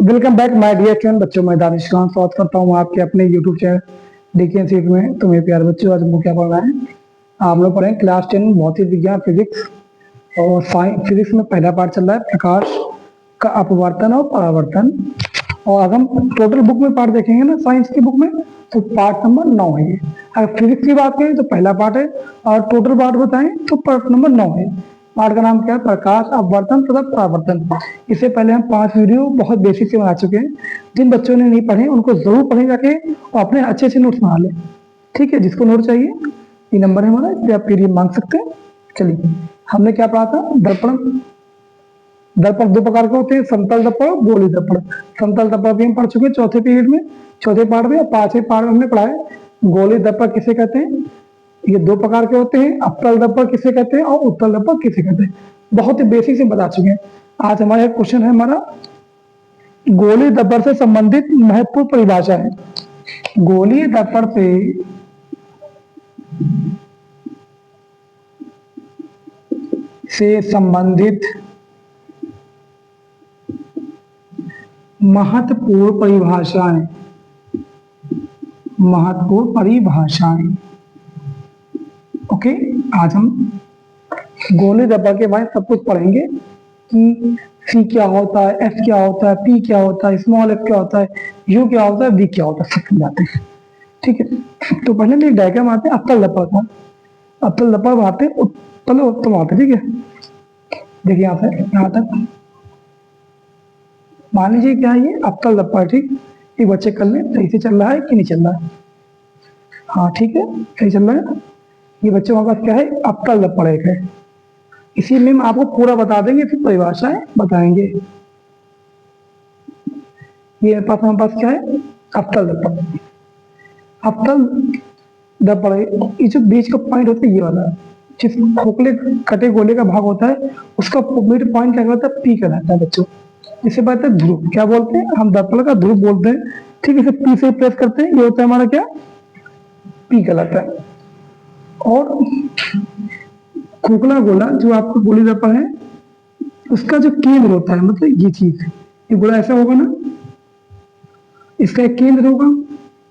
Welcome back my dear student बच्चों। मैं दानिश खान स्वागत करता हूँ आपके अपने यूट्यूब चैनल डीके सीट में। तो मेरे प्यारे बच्चों, आज हमको क्या पढ़ना है? आप लोग पढ़ें क्लास 10 भौतिक विज्ञान फिजिक्स। और फिजिक्स में पहला पार्ट चल रहा है प्रकाश का अपवर्तन और परावर्तन। और अगर हम टोटल बुक में पार्ट देखेंगे ना, साइंस की बुक में, तो पार्ट नंबर 9 है ये। अगर फिजिक्स की बात करें तो पहला पार्ट है, और टोटल पार्ट बताएं तो पार्ट नंबर 9 है। पार्ट का नाम क्या है? प्रकाश अपवर्तन तथा परावर्तन। इससे पहले हम 5 वीडियो बहुत बेसिक से बना चुके हैं। जिन बच्चों ने नहीं पढ़े उनको जरूर पढ़े जाके, और अपने अच्छे से नोट्स बना ले। ठीक है, जिसको नोट चाहिए ये नंबर है हमारा, इस पर आप पीडीएफ मांग सकते हैं। चलिए, हमने क्या पढ़ा था? दर्पण। दर्पण दो प्रकार के होते हैं, समतल दर्पण और गोलीय दर्पण। समतल दर्पण भी हम पढ़ चुके हैं चौथे पीरियड में, चौथे पार्ट में। और 5वें पार्ट में हमने पढ़ा है गोलीय दर्पण किसे कहते हैं। ये दो प्रकार के होते हैं, अवतल दर्पण किसे कहते हैं और उत्तल दर्पण किसे कहते हैं। बहुत ही बेसिक से बता चुके हैं। आज हमारा क्वेश्चन है हमारा गोलीय दर्पण से संबंधित महत्वपूर्ण परिभाषा है। गोलीय दर्पण से संबंधित महत्वपूर्ण परिभाषाएं। महत्वपूर्ण परिभाषाएं। ओके, आज हम गोलीय दर्पण के बारे में सब कुछ पढ़ेंगे कि सी क्या होता है, एफ क्या होता है, पी क्या होता है, स्मॉल एफ क्या होता है, यू क्या होता है, वी क्या होता है, सब समझाते हैं। ठीक है, तो पहले हम एक डायग्राम आते हैं अवतल दर्पण का। अवतल दर्पण बनाते हैं, उत्तल और उत्तल बनाते हैं। ठीक है, देखिए यहाँ से यहाँ तक मान लीजिए क्या है ये अवतल दर्पण। ठीक, एक बच्चे कर लें सही से चल रहा है कि नहीं चल रहा है। हाँ ठीक है, सही चल रहा है। ये बच्चों हमारे पास क्या है? अवतल दर्पण एक है। इसी में हम आपको पूरा बता देंगे, फिर परिभाषाएं बताएंगे। ये हमारे पास क्या है? अवतल दर्पण। अवतल दर्पण, ये जो बीच का पॉइंट होता है ये वाला, जिस खोखले कटे गोले का भाग होता है उसका मिड पॉइंट क्या कहलाता है? पी कहलाता है बच्चों। इसे कहते हैं ध्रुव। क्या बोलते हैं हम? दर्पण का ध्रुव बोलते हैं। ठीक है, इसे पी से प्रेस करते हैं, ये होता है हमारा क्या? पी कहलाता है। और खोखला गोला जो आपका गोलीय दर्पण है, उसका जो केंद्र होता है, मतलब ये चीज, ये गोला ऐसा होगा ना, इसका एक केंद्र होगा।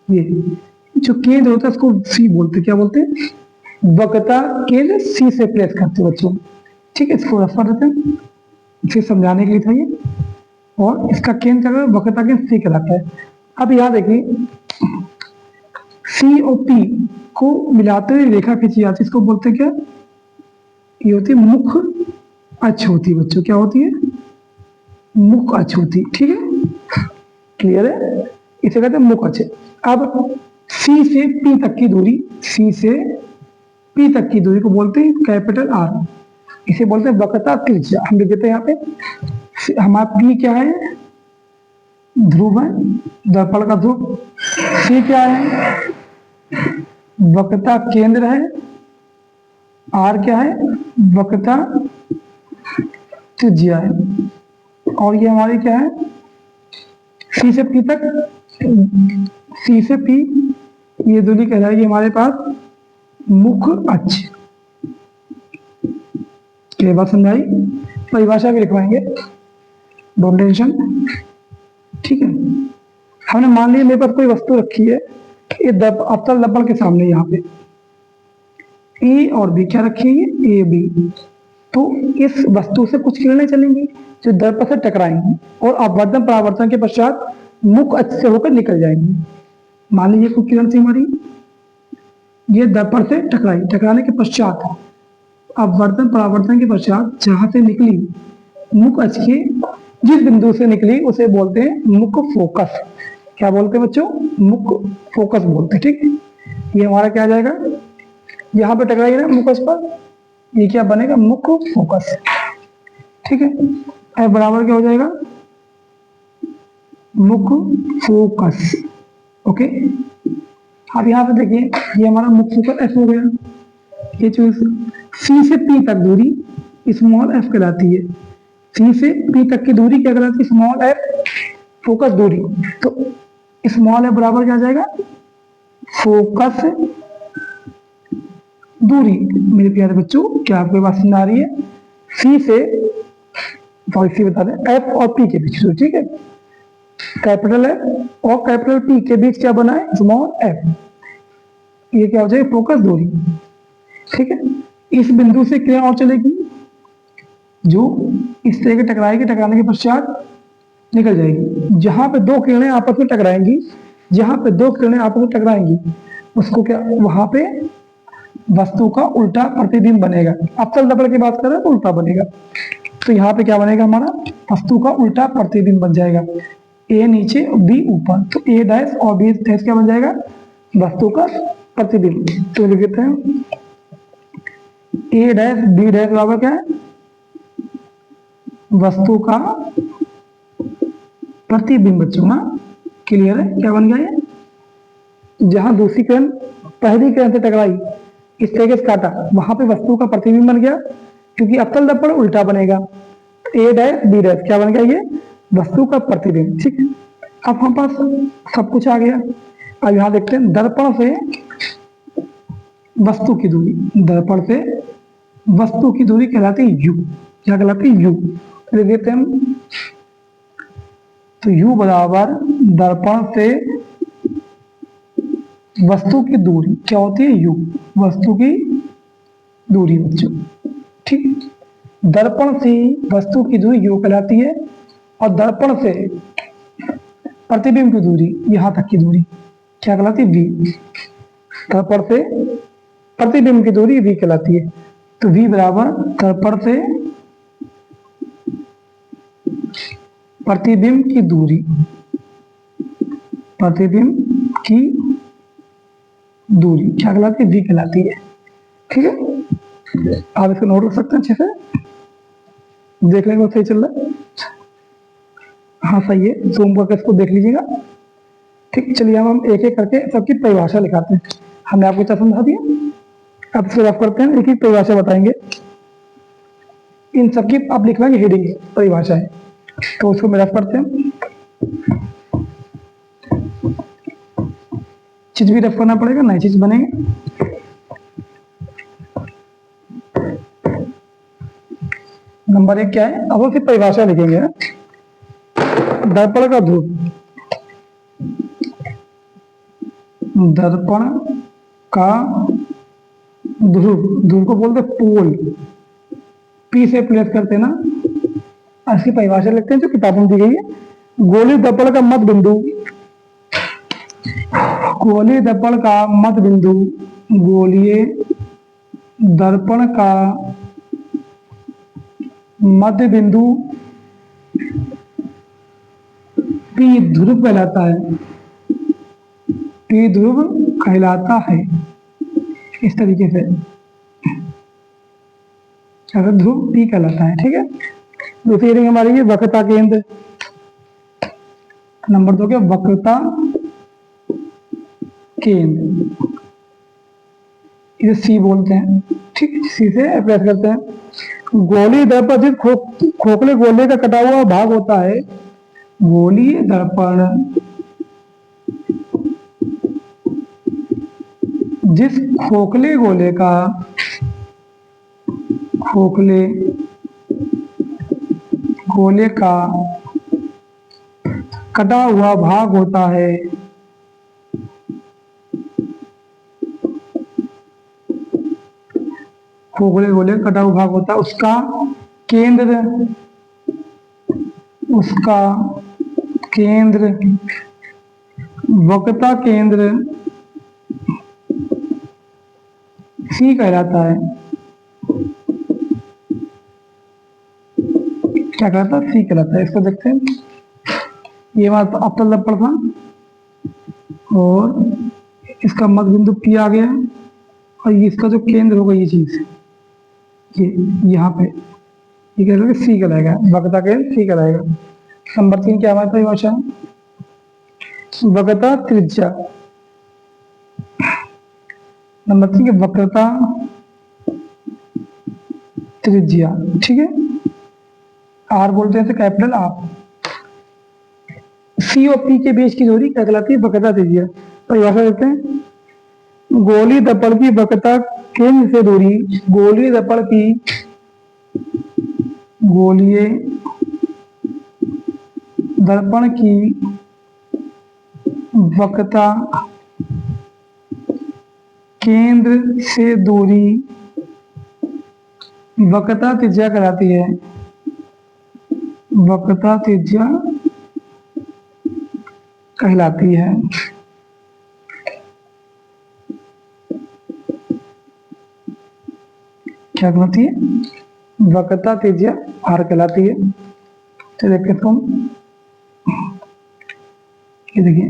ये जो केंद्र होता है उसको सी बोलते हैं। क्या बोलते हैं? वक्रता केंद्र सी से प्रेस करते हैं बच्चों। ठीक है, इसको रफ कर देते हैं, इसे समझाने के लिए था ये। और इसका केंद्र क्या है? वक्रता केंद्र सी कहलाता है। अब यहाँ देखिए, सी और पी को मिलाते हुए रेखा खींची जाती है, इसको बोलते हैं क्या? ये होती है मुख्य अक्ष होती है बच्चों। क्या होती है? मुख्य अक्ष होती है। ठीक है, क्लियर है? इसे कहते हैं मुख्य अक्ष। अब सी से पी तक की दूरी, सी से पी तक की दूरी को बोलते हैं कैपिटल आर। इसे बोलते हैं वक्रता त्रिज्या। हम लिख देते हैं यहाँ पे, हमारा पी क्या है? ध्रुव है, दर्पण का ध्रुव। सी क्या है? वक्रता केंद्र है। आर क्या है? वक्रता त्रिज्या है। और ये हमारी क्या है? सी से पी तक, सी से पी ये दूरी कहलाएगी हमारे पास मुख्य अक्ष। ये बात समझाई? परिभाषा भी लिखवाएंगे, डोंट टेंशन। ठीक है, हमने मान लिया मेरे पास कोई वस्तु रखी है, ये अवतल दर्पण के सामने, यहाँ पे ए और बी क्या रखी है? A B. तो इस वस्तु से कुछ किरणें चलेंगी जो दर्पण से टकराएंगी और अपवर्तन परावर्तन के पश्चात मुख्य अक्ष से होकर निकल जाएंगी। मान लीजिए कुछ किरण थी हमारी, ये दर्पण से टकराई, टकराने के पश्चात अपवर्तन परावर्तन के पश्चात जहां से निकली, मुख्य अक्ष के जिस बिंदु से निकली उसे बोलते हैं मुख्य फोकस। क्या बोलते हैं बच्चों? मुख्य फोकस बोलते हैं। ठीक, ये हमारा क्या आ जाएगा? यहाँ पे टकराई ना मुख्य पर, ये क्या बनेगा? मुख्य फोकस। ठीक है, एफ बराबर क्या हो जाएगा? मुख्य फोकस। ओके, अब यहाँ पे देखिए, ये हमारा मुख्य फोकस एफ हो गया। ये जो सी से पी तक दूरी स्मॉल एफ कहलाती है। सी से पी तक की दूरी क्या कहलाती है? स्मॉल एफ, फोकस दूरी। तो स्मॉल एफ बराबर क्या आ जाएगा? फोकस दूरी। मेरे प्यारे बच्चों, क्या आपके पास समझ आ रही है? सी से, सॉरी सी बता दें, एफ और पी के बीच। ठीक है, कैपिटल है और कैपिटल पी के बीच क्या बना है, स्मॉल एफ। ये क्या हो जाएगी, फोकस दूरी। ठीक है, इस बिंदु से किरण और चलेगी जो इस तरह के टकराएगी, टकराने के पश्चात निकल जाएगी। जहां पे दो किरणें आपस में टकराएंगी, जहां पे दो किरणें आपस में टकराएंगी उसको क्या, वहां पे वस्तु का उल्टा प्रतिबिंब बनेगा। अवतल दर्पण की बात करें तो उल्टा बनेगा। तो यहाँ पे क्या बनेगा, हमारा वस्तु का उल्टा प्रतिबिंब बन जाएगा। ए नीचे बी ऊपर, तो ए डैश और बी डैश क्या बन जाएगा, वस्तु का प्रतिबिंब। तो लिख देते हैं ए डैश बी डैश बराबर क्या है, वस्तु का प्रतिबिंब। बच्चों ना क्लियर है, क्या बन गया ये, जहां दूसरी किरण पहली किरण से टकराई, इस तरीके से काटा, वहां पे वस्तु का प्रतिबिंब बन गया, क्योंकि अवतल दर्पण उल्टा बनेगा। ए डैश बी डैश क्या बन गया, ये वस्तु का प्रतिबिंब। ठीक है, अब हम पास सब कुछ आ गया। अब यहां देखते हैं दर्पण से वस्तु की दूरी, दर्पण से वस्तु की दूरी कहलाती है यू। क्या कहलाती है, यू। लिख देते हैं, तो यू बराबर दर्पण से वस्तु की दूरी क्या होती है, यू, वस्तु की दूरी बच्चों। ठीक, दर्पण से वस्तु की दूरी यू कहलाती है और दर्पण से प्रतिबिंब की दूरी यहां तक की दूरी क्या कहलाती है, वी। दर्पण से प्रतिबिंब की दूरी वी कहलाती है। तो वी बराबर दर्पण से प्रतिबिंब की दूरी, प्रतिबिंब की दूरी क्या कहलाती है, वी कहलाती है। ठीक है, आप इसको नोट कर सकते हैं अच्छे से, देख लेंगे सही चल रहा है। हाँ सही है, जूम करके इसको देख लीजिएगा। ठीक, चलिए हम एक एक करके सबकी परिभाषा लिखाते हैं। हमने आपको क्या समझा दिया, अब इसको रफ करते हैं, एक एक परिभाषा बताएंगे। इन सबकी आप लिखवाएंगे हेडिंग परिभाषा है, तो उसको मैं रफ करते हैं। चीज भी रफ करना पड़ेगा, नई चीज बनेंगे। नंबर 1 क्या है, अब फिर परिभाषा लिखेंगे। दर्पण का ध्रुव, दर्पण का ध्रुव, ध्रुव को बोलते पोल, पी से प्लेस करते हैं ना। इसकी परिभाषा लिखते हैं जो किताबों में दी गई है। गोलीय दर्पण का मध्य बिंदु, गोलीय दर्पण का मध्य बिंदु, गोलीय दर्पण का मध्य बिंदु पी ध्रुव कहलाता है, पी ध्रुव कहलाता है। इस तरीके से अगर ध्रुव पी कहलाता है। ठीक है, दूसरी हेडिंग हमारी है वक्रता केंद्र। नंबर 2 क्या, वक्रता केंद्र, इसे सी बोलते हैं। ठीक, सी से प्रेस करते हैं। गोलीय दर्पण जिस खोखले गोले का कटा हुआ भाग होता है, गोलीय दर्पण जिस खोखले गोले का, खोखले गोले का कटा हुआ भाग होता है, खोखले गोले का कटा हुआ भाग होता है, उसका केंद्र, उसका केंद्र वक्रता केंद्र सी कहलाता है। क्या कहलाता है, सी कहलाता है। इसको देखते हैं, ये हमारा अवतल दर्पण था और इसका मध्य बिंदु पी आ गया और ये इसका जो केंद्र होगा, ये चीज ये यहाँ पे, ये कहलाएगा सी कहलाएगा, वक्रता केंद्र सी कहलाएगा। नंबर 3 क्या हमारी परिभाषा है, वक्रता त्रिज्या। नंबर 3 की वक्रता त्रिज्या। ठीक है, आर बोलते हैं कैपिटल आर। सी और पी के बीच की दूरी क्या कहलाती है, वक्रता त्रिज्या। परिभाषा देते हैं, गोलीय दर्पण की वक्रता केंद्र से दूरी, गोलीय दर्पण की, गोलीय दर्पण की वक्रता केंद्र से दूरी वक्रता त्रिज्या कहलाती है। वक्रता त्रिज्या कहलाती है। क्या कहलाती है? वक्रता त्रिज्या आर कहलाती है। चलिए देखते तुम, ये देखिए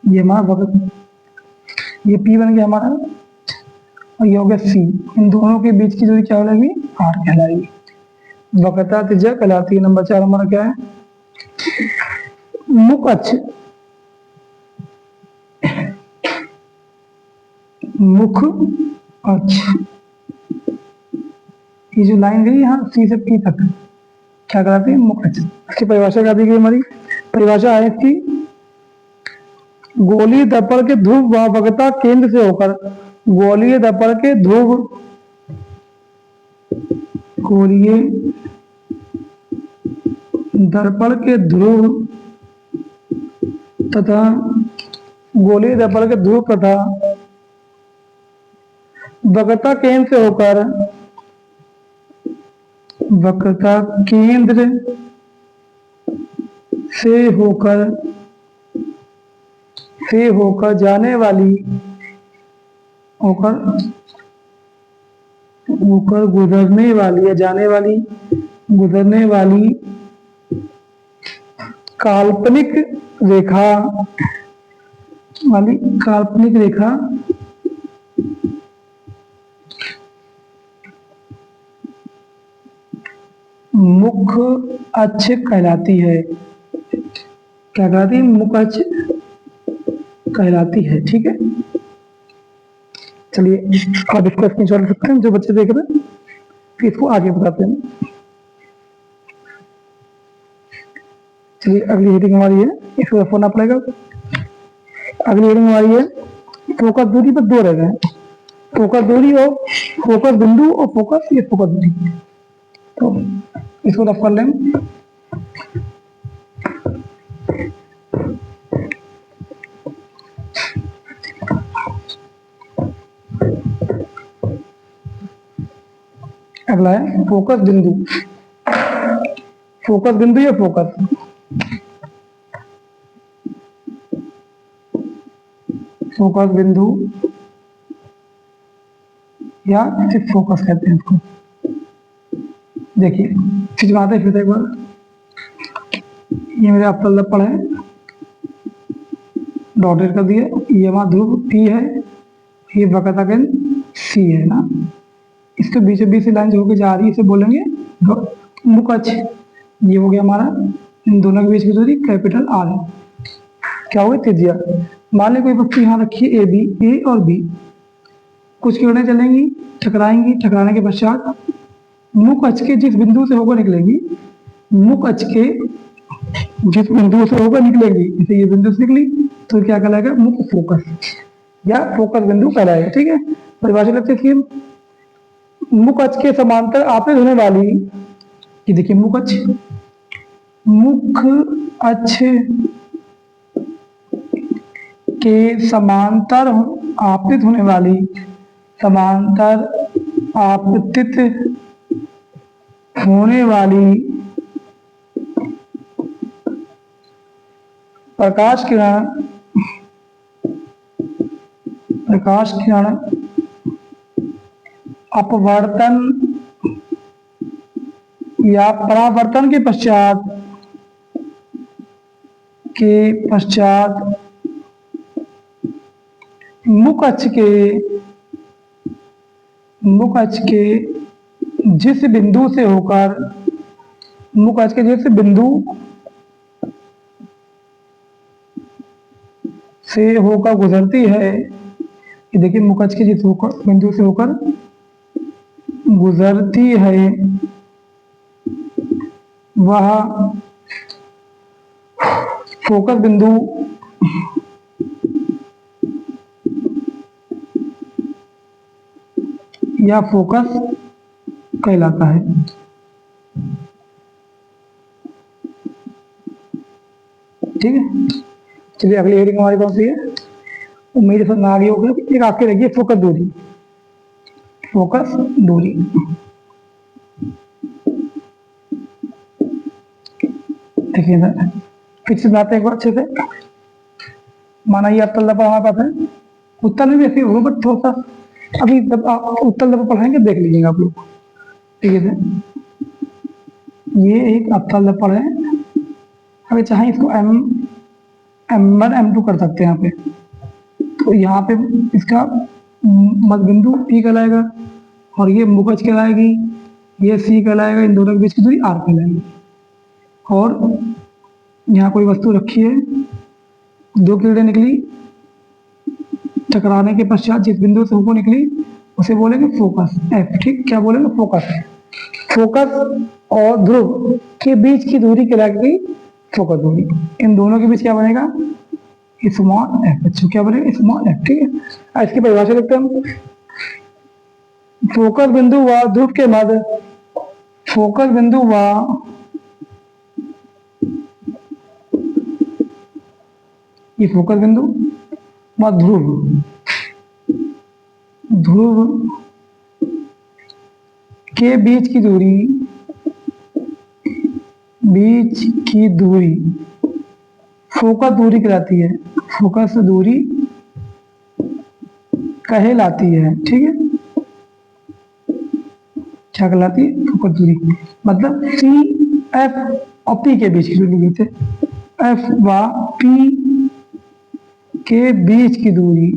ये हमारा वक्र, ये पी बन गया हमारा और ये हो गया सी। इन दोनों के बीच की दूरी क्या हो जाएगी? आर कहलाएगी। वक्रता त्रिज्या कहलाती है। नंबर 4 हमारा क्या है? मुख अक्ष, मुख अक्ष, ये जो लाइन गई यहाँ सी से पी तक क्या कहलाती है? मुख अक्ष। इसकी परिभाषा क्या दी गई हमारी? परिभाषा है कि गोलीय दर्पण के ध्रुव व वक्रता केंद्र से होकर, गोलीय दर्पण के ध्रुव, गोलीय दर्पण के ध्रुव तथा गोलीय दर्पण के ध्रुव तथा वक्रता केंद्र से होकर, वक्रता केंद्र से होकर जाने वाली, होकर गुजरने वाली या जाने वाली, गुजरने वाली काल्पनिक रेखा वाली, काल्पनिक रेखा मुख अक्ष कहलाती है। क्या कहलाती है? मुख अक्ष कहलाती है। ठीक है, चलिए आप इसको स्क्रीनशॉट ले सकते हैं जो बच्चे देख रहे हैं, फिर इसको आगे बताते हैं। चलिए अगली हेडिंग हमारी है, इसको रखना पड़ेगा। अगली हेडिंग हमारी है फोकस दूरी पर दो रह गए, फोकस दूरी और फोकस बिंदु और फोकस, ये फोकस दूरी, तो इसको रफ कर लेंगे। अगला है फोकस बिंदु, फोकस बिंदु या फोकस, फोकस बिंदु या सिर्फ फोकस कहते हैं इसको। देखिए खिंचवाते फिर एक बार, ये मेरा अप्पल दर्पण है, डॉटेड कर दिया, ये हमारा ध्रुव पी है, ये वक्रता केंद्र सी है ना, इसके बीचों बीच से लाइन जो होकर जा रही है इसे बोलेंगे मुख अक्ष। ये हो गया हमारा, इन दोनों के बीच की दूरी कैपिटल आर है। क्या हो गया? त्रिज्या। मान लें कोई वस्तु यहाँ रखिए ए बी, ए और बी, कुछ किरणें चलेंगी, टकराएंगी, टकराने के पश्चात मुख अक्ष के जिस बिंदु से होकर निकलेंगी, मुख अक्ष के जिस बिंदु से होकर निकलेंगी, जैसे ये बिंदु से निकली तो क्या कहलाएगा? मुख फोकस या फोकस बिंदु कहलाएगा। ठीक है, परिभाषा लगती है मुख अक्ष के समांतर आपतित होने वाली, ये देखिए मुख अक्ष, मुख अक्ष के समांतर आपतित होने वाली, समांतर आपतित होने वाली प्रकाश किरण, प्रकाश किरण अपवर्तन या परावर्तन के पश्चात मुख अक्ष के जिस बिंदु से होकर, मुख अक्ष के जिस बिंदु से होकर गुजरती है, ये देखिए मुख अक्ष के जिस बिंदु से होकर गुजरती है वह फोकस बिंदु या फोकस कहलाता है। ठीक है। चलिए अगली हेडिंग हमारी कौन सी है, उम्मीद से ना आगे हो गया। एक आपके रखिए फोकस दूरी, फोकस दूरी। देखिए सर फिर से बनाते हैं एक बार अच्छे से। माना ये अवतल दर्पण हमारे पास है, उत्तल में भी ऐसे होगा बट थोड़ा सा अभी जब आप उत्तल दर्पण पढ़ाएंगे देख लीजिएगा आप लोग। ठीक है सर, ये एक अवतल दर्पण है। अगर चाहे इसको M1 M2 कर सकते हैं यहाँ पे। तो यहाँ पे इसका मध्य बिंदु P कहलाएगा और ये मुकज कहलाएगी, ये C कहलाएगा, इन दोनों के बीच की दूरी R कहलाएगी। और यहाँ कोई वस्तु रखी है, दो किरणें निकली, टकराने के पश्चात जिस बिंदु से होकर निकली उसे बोलेंगे फोकस F। ठीक, क्या बोलेंगे, फोकस। फोकस और ध्रुव के बीच की दूरी कहलाएगी फोकस दूरी। इन दोनों के बीच क्या बनेगा, स्मॉल एफ। बच्चों क्या बनेगा, स्मॉल एफ। ठीक है, इसकी परिभाषा देखते हैं हम। फोकस बिंदु व ध्रुव के मध्य, फोकस बिंदु व ये फोकस बिंदु व ध्रुव के बीच की दूरी फोकस दूरी कहलाती है, फोकस दूरी कहलाती है। ठीक है, क्या कहलाती है, फोकस दूरी। मतलब सी एफ और पी के बीच की दूरी है, एफ व पी के बीच की दूरी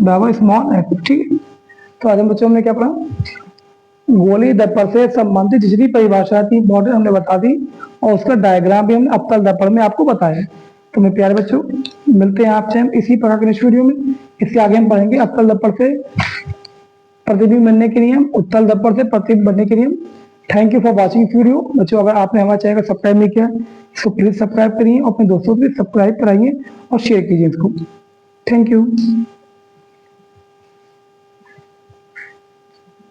बराबर स्मॉल एफ। ठीक है, तो आज हम बच्चों ने क्या पढ़ा, गोलीय दर्पण से संबंधित जितनी परिभाषा थी मॉडल हमने बता दी और उसका डायग्राम भी हमने अवतल दर्पण में आपको बताया। तो मेरे प्यारे बच्चों मिलते हैं आपसे हम इसी प्रकार के नेक्स्ट वीडियो में। इसके आगे हम पढ़ेंगे अवतल दर्पण से प्रतिबिंब बनने के नियम, उत्तल दर्पण से प्रतिबिंब बनने के नियम। Thank you for watching this video. बच्चों अगर आपने हमारे चैनल को सब्सक्राइब नहीं किया इसको प्लीज सब्सक्राइब करिए और अपने दोस्तों को भी सब्सक्राइब कराइए और शेयर कीजिए इसको। Thank you.